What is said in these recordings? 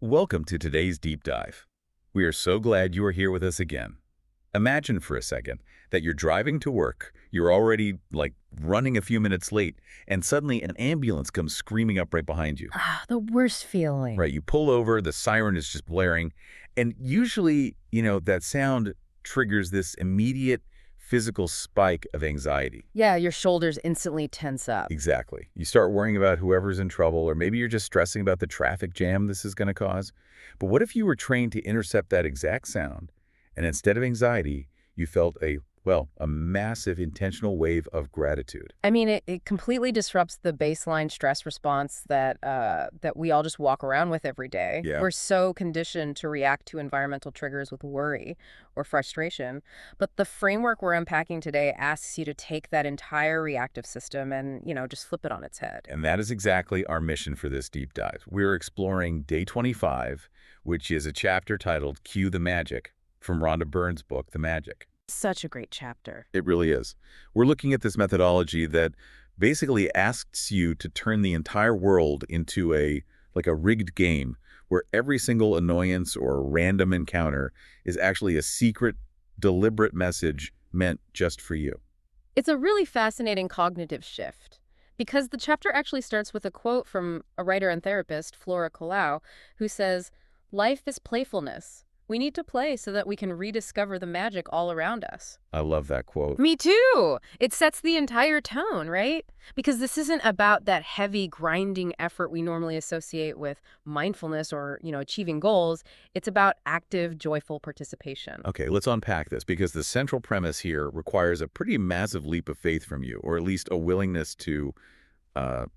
Welcome to today's deep dive. We are so glad you are here with us again. Imagine for a second that you're driving to work, you're already running a few minutes late, and suddenly an ambulance comes screaming up right behind you. Ah, the worst feeling. Right, you pull over, the siren is just blaring, and usually, that sound triggers this immediate physical spike of anxiety. Yeah, your shoulders instantly tense up. Exactly. You start worrying about whoever's in trouble, or maybe you're just stressing about the traffic jam this is going to cause. But what if you were trained to intercept that exact sound, and instead of anxiety, you felt a massive intentional wave of gratitude? I mean, it completely disrupts the baseline stress response that we all just walk around with every day. Yeah. We're so conditioned to react to environmental triggers with worry or frustration. But the framework we're unpacking today asks you to take that entire reactive system and, just flip it on its head. And that is exactly our mission for this deep dive. We're exploring Day 25, which is a chapter titled Cue the Magic from Rhonda Byrne's book, The Magic. Such a great chapter. It really is. We're looking at this methodology that basically asks you to turn the entire world into a rigged game where every single annoyance or random encounter is actually a secret, deliberate message meant just for you. It's a really fascinating cognitive shift because the chapter actually starts with a quote from a writer and therapist, Flora Kalau, who says, "Life is playfulness. We need to play so that we can rediscover the magic all around us." I love that quote. Me too. It sets the entire tone, right? Because this isn't about that heavy, grinding effort we normally associate with mindfulness or, achieving goals. It's about active, joyful participation. Okay, let's unpack this because the central premise here requires a pretty massive leap of faith from you, or at least a willingness to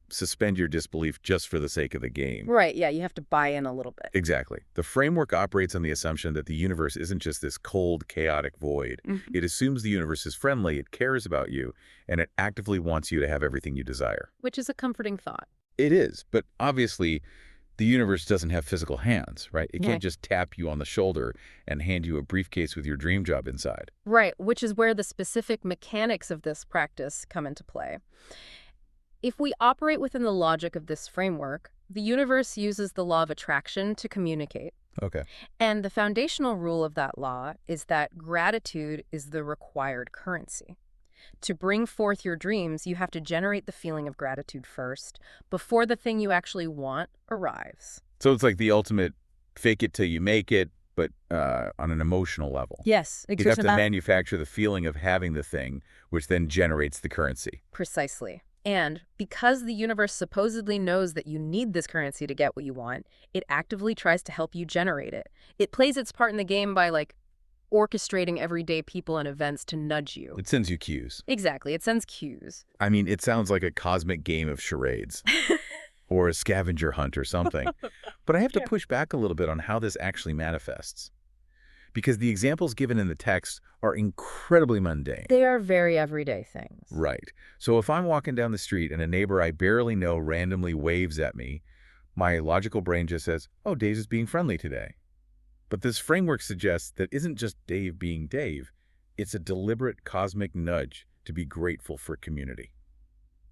suspend your disbelief just for the sake of the game. Right, yeah, you have to buy in a little bit. Exactly. The framework operates on the assumption that the universe isn't just this cold, chaotic void. It assumes the universe is friendly, it cares about you, and it actively wants you to have everything you desire. Which is a comforting thought. It is, but obviously the universe doesn't have physical hands, right? It can't just tap you on the shoulder and hand you a briefcase with your dream job inside. Right, which is where the specific mechanics of this practice come into play. If we operate within the logic of this framework, the universe uses the law of attraction to communicate. Okay. And the foundational rule of that law is that gratitude is the required currency. To bring forth your dreams, you have to generate the feeling of gratitude first, before the thing you actually want arrives. So it's like the ultimate fake it till you make it, but on an emotional level. Yes, You have to manufacture the feeling of having the thing, which then generates the currency. Precisely. And because the universe supposedly knows that you need this currency to get what you want, it actively tries to help you generate it. It plays its part in the game by, orchestrating everyday people and events to nudge you. It sends you cues. Exactly. It sends cues. I mean, it sounds like a cosmic game of charades or a scavenger hunt or something. But I have to push back a little bit on how this actually manifests, because the examples given in the text are incredibly mundane. They are very everyday things. Right. So if I'm walking down the street and a neighbor I barely know randomly waves at me, my logical brain just says, oh, Dave is being friendly today. But this framework suggests that isn't just Dave being Dave. It's a deliberate cosmic nudge to be grateful for community.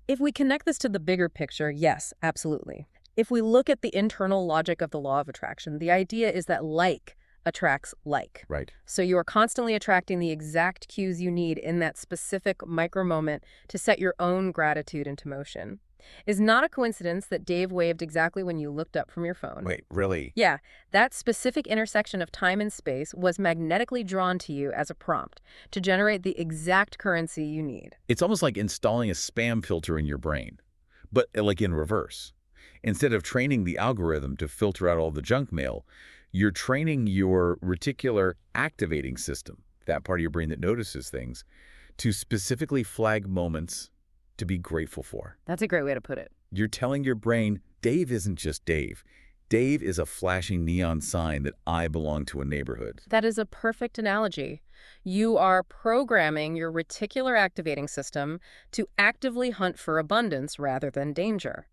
If we connect this to the bigger picture, yes, absolutely. If we look at the internal logic of the law of attraction, the idea is that like attracts like. Right. So you are constantly attracting the exact cues you need in that specific micro moment to set your own gratitude into motion. It's not a coincidence that Dave waved exactly when you looked up from your phone. Wait, really? Yeah, that specific intersection of time and space was magnetically drawn to you as a prompt to generate the exact currency you need. It's almost like installing a spam filter in your brain, but in reverse. Instead of training the algorithm to filter out all the junk mail, you're training your reticular activating system, that part of your brain that notices things, to specifically flag moments to be grateful for. That's a great way to put it. You're telling your brain, Dave isn't just Dave. Dave is a flashing neon sign that I belong to a neighborhood. That is a perfect analogy. You are programming your reticular activating system to actively hunt for abundance rather than danger.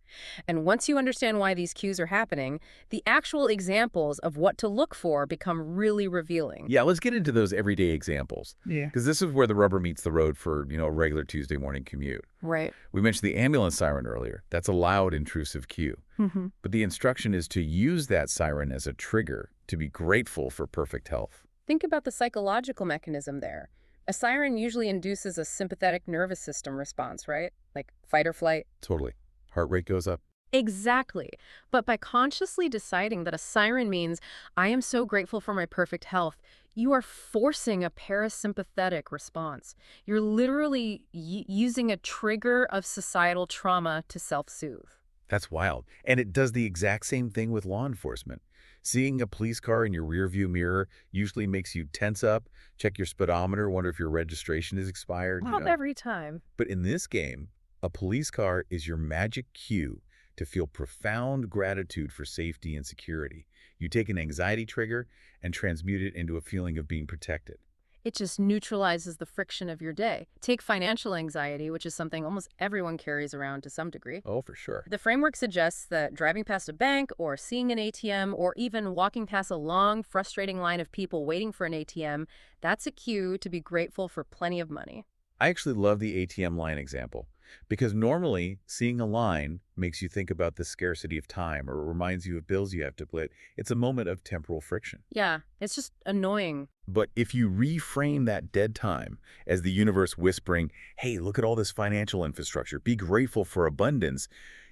And once you understand why these cues are happening, the actual examples of what to look for become really revealing. Yeah, let's get into those everyday examples. Yeah. Because this is where the rubber meets the road for, a regular Tuesday morning commute. Right. We mentioned the ambulance siren earlier. That's a loud, intrusive cue. Mm-hmm. But the instruction is to use that siren as a trigger to be grateful for perfect health. Think about the psychological mechanism there. A siren usually induces a sympathetic nervous system response, right? Like fight or flight. Totally. Heart rate goes up. Exactly. But by consciously deciding that a siren means, I am so grateful for my perfect health, you are forcing a parasympathetic response. You're literally using a trigger of societal trauma to self-soothe. That's wild. And it does the exact same thing with law enforcement. Seeing a police car in your rearview mirror usually makes you tense up, check your speedometer, wonder if your registration is expired. Not every time. But in this game, a police car is your magic cue to feel profound gratitude for safety and security. You take an anxiety trigger and transmute it into a feeling of being protected. It just neutralizes the friction of your day. Take financial anxiety, which is something almost everyone carries around to some degree. Oh, for sure. The framework suggests that driving past a bank or seeing an ATM or even walking past a long, frustrating line of people waiting for an ATM, that's a cue to be grateful for plenty of money. I actually love the ATM line example because normally seeing a line makes you think about the scarcity of time or reminds you of bills you have to split. It's a moment of temporal friction. Yeah, it's just annoying. But if you reframe that dead time as the universe whispering, hey, look at all this financial infrastructure, be grateful for abundance,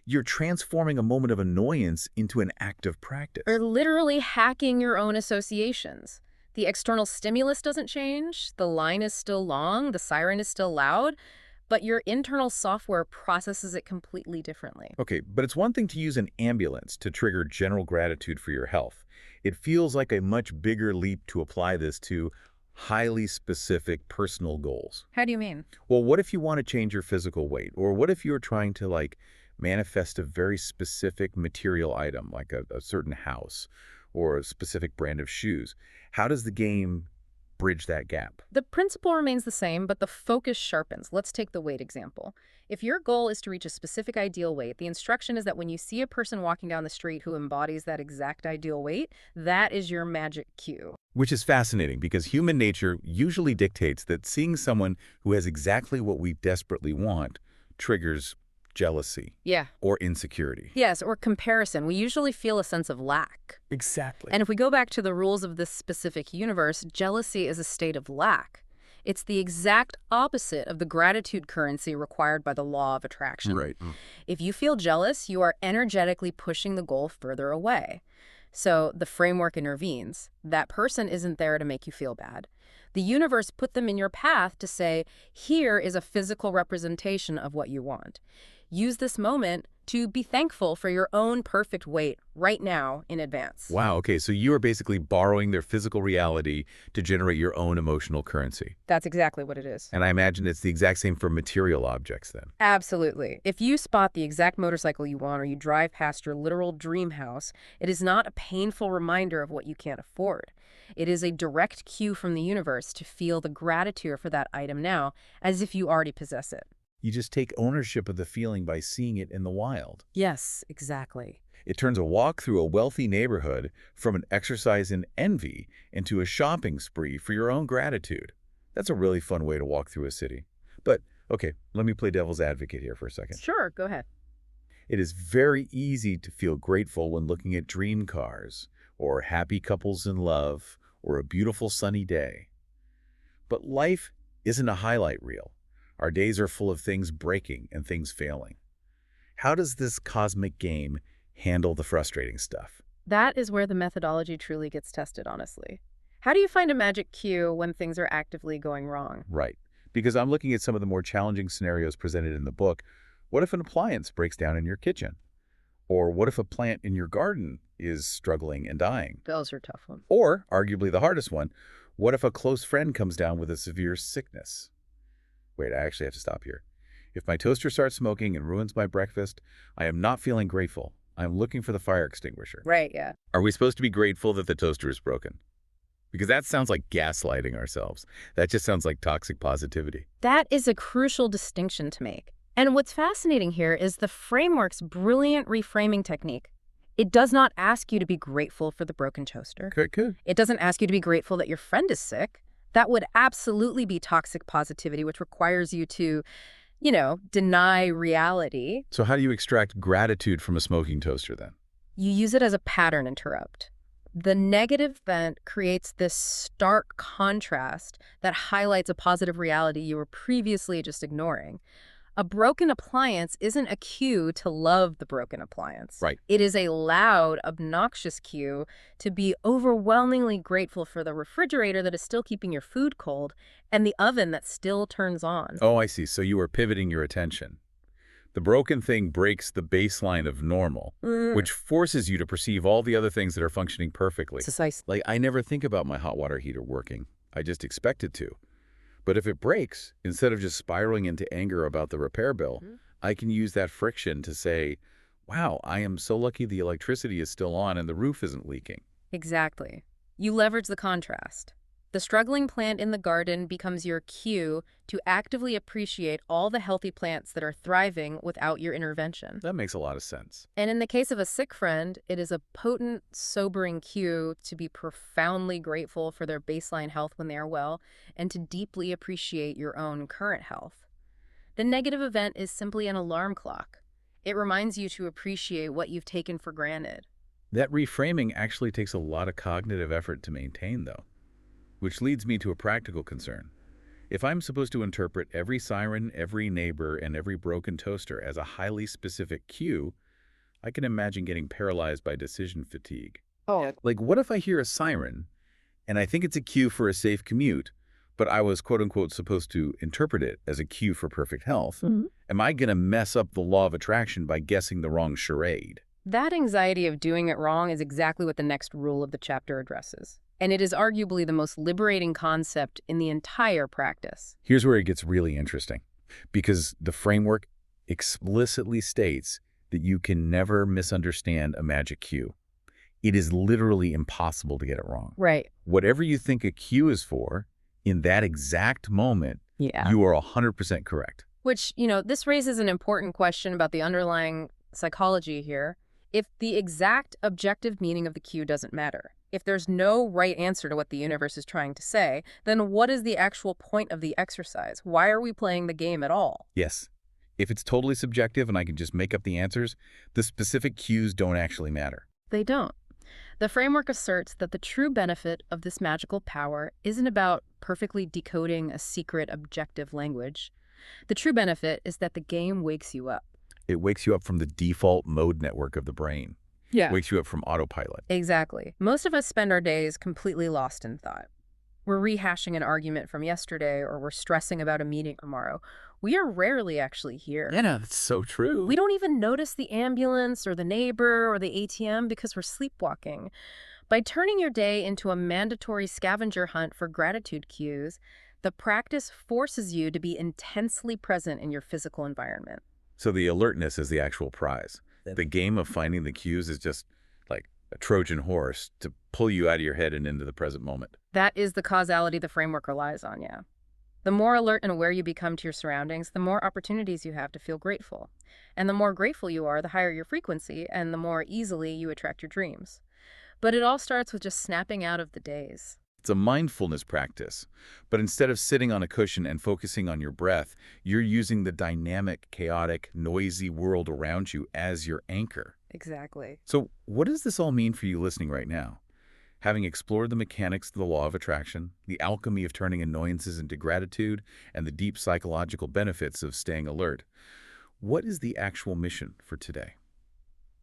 you're transforming a moment of annoyance into an act of practice. Or literally hacking your own associations. The external stimulus doesn't change, the line is still long, the siren is still loud, but your internal software processes it completely differently. Okay, but it's one thing to use an ambulance to trigger general gratitude for your health. It feels like a much bigger leap to apply this to highly specific personal goals. How do you mean? Well, what if you want to change your physical weight? Or what if you're trying to manifest a very specific material item, like a certain house or a specific brand of shoes? How does the game bridge that gap? The principle remains the same, but the focus sharpens. Let's take the weight example. If your goal is to reach a specific ideal weight, the instruction is that when you see a person walking down the street who embodies that exact ideal weight, that is your magic cue. Which is fascinating because human nature usually dictates that seeing someone who has exactly what we desperately want triggers jealousy. Yeah. Or insecurity. Yes, or comparison. We usually feel a sense of lack. Exactly. And if we go back to the rules of this specific universe, jealousy is a state of lack. It's the exact opposite of the gratitude currency required by the law of attraction. Right. If you feel jealous, you are energetically pushing the goal further away. So the framework intervenes. That person isn't there to make you feel bad. The universe put them in your path to say, here is a physical representation of what you want. Use this moment to be thankful for your own perfect weight right now in advance. Wow, okay, so you are basically borrowing their physical reality to generate your own emotional currency. That's exactly what it is. And I imagine it's the exact same for material objects then. Absolutely. If you spot the exact motorcycle you want or you drive past your literal dream house, it is not a painful reminder of what you can't afford. It is a direct cue from the universe to feel the gratitude for that item now, as if you already possess it. You just take ownership of the feeling by seeing it in the wild. Yes, exactly. It turns a walk through a wealthy neighborhood from an exercise in envy into a shopping spree for your own gratitude. That's a really fun way to walk through a city. But, okay, let me play devil's advocate here for a second. Sure, go ahead. It is very easy to feel grateful when looking at dream cars, or happy couples in love, or a beautiful sunny day. But life isn't a highlight reel. Our days are full of things breaking and things failing. How does this cosmic game handle the frustrating stuff? That is where the methodology truly gets tested, honestly. How do you find a magic cue when things are actively going wrong? Right. Because I'm looking at some of the more challenging scenarios presented in the book. What if an appliance breaks down in your kitchen? Or what if a plant in your garden is struggling and dying? Those are tough ones. Or, arguably the hardest one, what if a close friend comes down with a severe sickness? Wait, I actually have to stop here. If my toaster starts smoking and ruins my breakfast, I am not feeling grateful. I am looking for the fire extinguisher. Right, yeah. Are we supposed to be grateful that the toaster is broken? Because that sounds like gaslighting ourselves. That just sounds like toxic positivity. That is a crucial distinction to make. And what's fascinating here is the framework's brilliant reframing technique. It does not ask you to be grateful for the broken toaster. Good. It doesn't ask you to be grateful that your friend is sick. That would absolutely be toxic positivity, which requires you to, deny reality. So how do you extract gratitude from a smoking toaster then? You use it as a pattern interrupt. The negative event creates this stark contrast that highlights a positive reality you were previously just ignoring. A broken appliance isn't a cue to love the broken appliance. Right. It is a loud, obnoxious cue to be overwhelmingly grateful for the refrigerator that is still keeping your food cold and the oven that still turns on. Oh, I see. So you are pivoting your attention. The broken thing breaks the baseline of normal, which forces you to perceive all the other things that are functioning perfectly. Precisely. Like, I never think about my hot water heater working. I just expect it to. But if it breaks, instead of just spiraling into anger about the repair bill, I can use that friction to say, wow, I am so lucky the electricity is still on and the roof isn't leaking. Exactly. You leverage the contrast. The struggling plant in the garden becomes your cue to actively appreciate all the healthy plants that are thriving without your intervention. That makes a lot of sense. And in the case of a sick friend, it is a potent, sobering cue to be profoundly grateful for their baseline health when they are well and to deeply appreciate your own current health. The negative event is simply an alarm clock. It reminds you to appreciate what you've taken for granted. That reframing actually takes a lot of cognitive effort to maintain, though. Which leads me to a practical concern. If I'm supposed to interpret every siren, every neighbor, and every broken toaster as a highly specific cue, I can imagine getting paralyzed by decision fatigue. Oh. Like, what if I hear a siren, and I think it's a cue for a safe commute, but I was quote-unquote supposed to interpret it as a cue for perfect health? Am I going to mess up the law of attraction by guessing the wrong charade? That anxiety of doing it wrong is exactly what the next rule of the chapter addresses. And it is arguably the most liberating concept in the entire practice. Here's where it gets really interesting, because the framework explicitly states that you can never misunderstand a magic cue. It is literally impossible to get it wrong. Right. Whatever you think a cue is for, in that exact moment, you are 100% correct. Which, this raises an important question about the underlying psychology here. If the exact objective meaning of the cue doesn't matter, if there's no right answer to what the universe is trying to say, then what is the actual point of the exercise? Why are we playing the game at all? Yes. If it's totally subjective and I can just make up the answers, the specific cues don't actually matter. They don't. The framework asserts that the true benefit of this magical power isn't about perfectly decoding a secret objective language. The true benefit is that the game wakes you up. It wakes you up from the default mode network of the brain. Yeah. Wakes you up from autopilot. Exactly. Most of us spend our days completely lost in thought. We're rehashing an argument from yesterday, or we're stressing about a meeting tomorrow. We are rarely actually here. Yeah, no, that's so true. We don't even notice the ambulance or the neighbor or the ATM because we're sleepwalking. By turning your day into a mandatory scavenger hunt for gratitude cues, the practice forces you to be intensely present in your physical environment. So the alertness is the actual prize. The game of finding the cues is just like a Trojan horse to pull you out of your head and into the present moment. That is the causality the framework relies on, yeah. The more alert and aware you become to your surroundings, the more opportunities you have to feel grateful. And the more grateful you are, the higher your frequency, and the more easily you attract your dreams. But it all starts with just snapping out of the daze. It's a mindfulness practice, but instead of sitting on a cushion and focusing on your breath, you're using the dynamic, chaotic, noisy world around you as your anchor. Exactly. So what does this all mean for you listening right now? Having explored the mechanics of the law of attraction, the alchemy of turning annoyances into gratitude, and the deep psychological benefits of staying alert, what is the actual mission for today?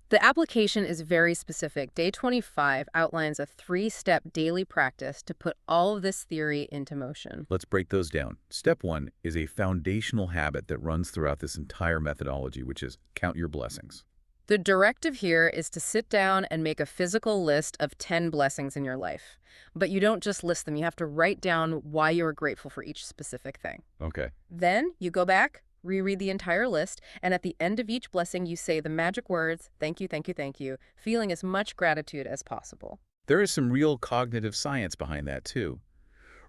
The application is very specific. Day 25 outlines a 3-step daily practice to put all of this theory into motion. Let's break those down. Step 1 is a foundational habit that runs throughout this entire methodology, which is count your blessings. The directive here is to sit down and make a physical list of 10 blessings in your life. But you don't just list them. You have to write down why you are grateful for each specific thing. Okay. Then you go back, reread the entire list, and at the end of each blessing, you say the magic words, thank you, thank you, thank you, feeling as much gratitude as possible. There is some real cognitive science behind that, too.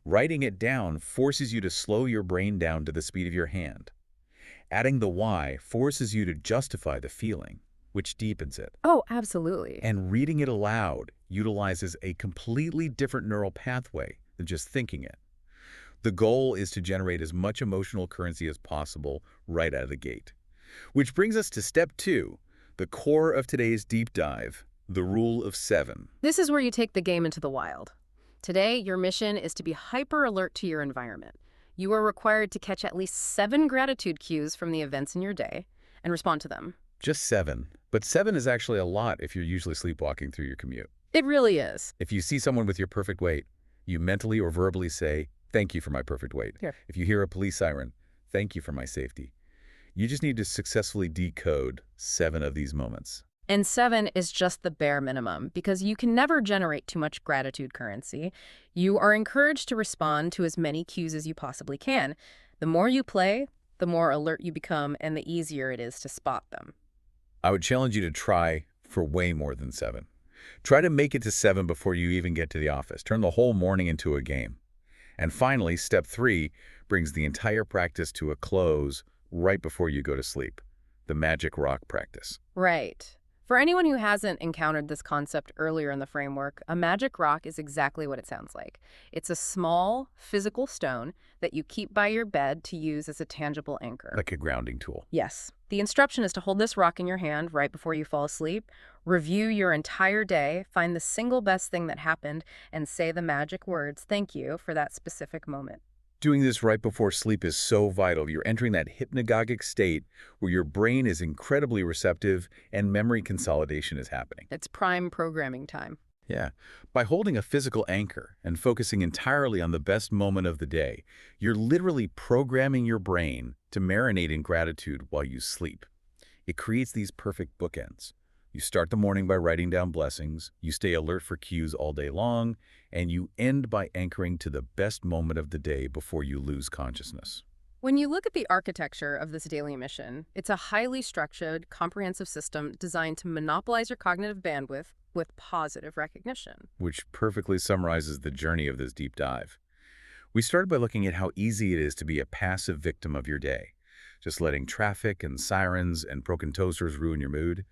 Writing it down forces you to slow your brain down to the speed of your hand. Adding the why forces you to justify the feeling, which deepens it. Oh, absolutely. And reading it aloud utilizes a completely different neural pathway than just thinking it. The goal is to generate as much emotional currency as possible right out of the gate. Which brings us to step 2, the core of today's deep dive, the rule of 7. This is where you take the game into the wild. Today, your mission is to be hyper alert to your environment. You are required to catch at least 7 gratitude cues from the events in your day and respond to them. Just 7. But 7 is actually a lot if you're usually sleepwalking through your commute. It really is. If you see someone with your perfect weight, you mentally or verbally say, "Thank you for my perfect weight." Here. If you hear a police siren, "Thank you for my safety." You just need to successfully decode 7 of these moments. And 7 is just the bare minimum because you can never generate too much gratitude currency. You are encouraged to respond to as many cues as you possibly can. The more you play, the more alert you become and the easier it is to spot them. I would challenge you to try for way more than 7. Try to make it to 7 before you even get to the office. Turn the whole morning into a game. And finally, step 3 brings the entire practice to a close right before you go to sleep, the magic rock practice. Right. For anyone who hasn't encountered this concept earlier in the framework, a magic rock is exactly what it sounds like. It's a small, physical stone that you keep by your bed to use as a tangible anchor. Like a grounding tool. Yes. The instruction is to hold this rock in your hand right before you fall asleep, review your entire day, find the single best thing that happened, and say the magic words, "Thank you," for that specific moment. Doing this right before sleep is so vital. You're entering that hypnagogic state where your brain is incredibly receptive and memory consolidation is happening. It's prime programming time. Yeah. By holding a physical anchor and focusing entirely on the best moment of the day, you're literally programming your brain to marinate in gratitude while you sleep. It creates these perfect bookends. You start the morning by writing down blessings, you stay alert for cues all day long, and you end by anchoring to the best moment of the day before you lose consciousness. When you look at the architecture of this daily mission, it's a highly structured, comprehensive system designed to monopolize your cognitive bandwidth with positive recognition. Which perfectly summarizes the journey of this deep dive. We started by looking at how easy it is to be a passive victim of your day, just letting traffic and sirens and broken toasters ruin your mood.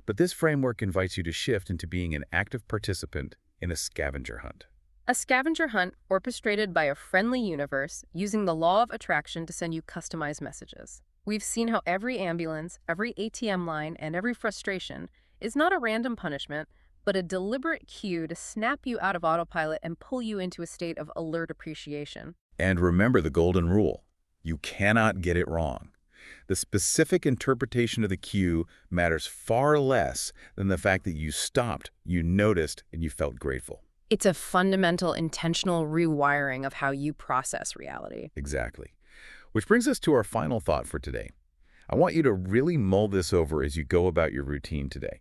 But this framework invites you to shift into being an active participant in a scavenger hunt. A scavenger hunt orchestrated by a friendly universe using the law of attraction to send you customized messages. We've seen how every ambulance, every ATM line, and every frustration is not a random punishment, but a deliberate cue to snap you out of autopilot and pull you into a state of alert appreciation. And remember the golden rule. You cannot get it wrong. The specific interpretation of the cue matters far less than the fact that you stopped, you noticed, and you felt grateful. It's a fundamental, intentional rewiring of how you process reality. Exactly. Which brings us to our final thought for today. I want you to really mull this over as you go about your routine today.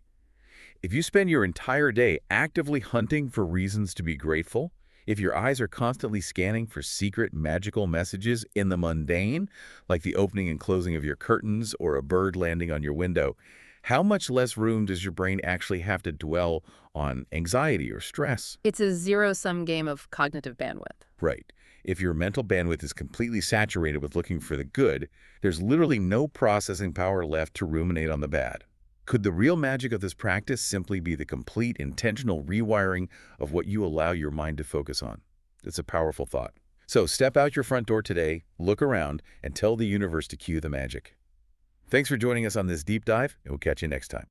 If you spend your entire day actively hunting for reasons to be grateful, if your eyes are constantly scanning for secret magical messages in the mundane, like the opening and closing of your curtains or a bird landing on your window, how much less room does your brain actually have to dwell on anxiety or stress? It's a zero-sum game of cognitive bandwidth. Right. If your mental bandwidth is completely saturated with looking for the good, there's literally no processing power left to ruminate on the bad. Could the real magic of this practice simply be the complete intentional rewiring of what you allow your mind to focus on? It's a powerful thought. So step out your front door today, look around, and tell the universe to cue the magic. Thanks for joining us on this deep dive, and we'll catch you next time.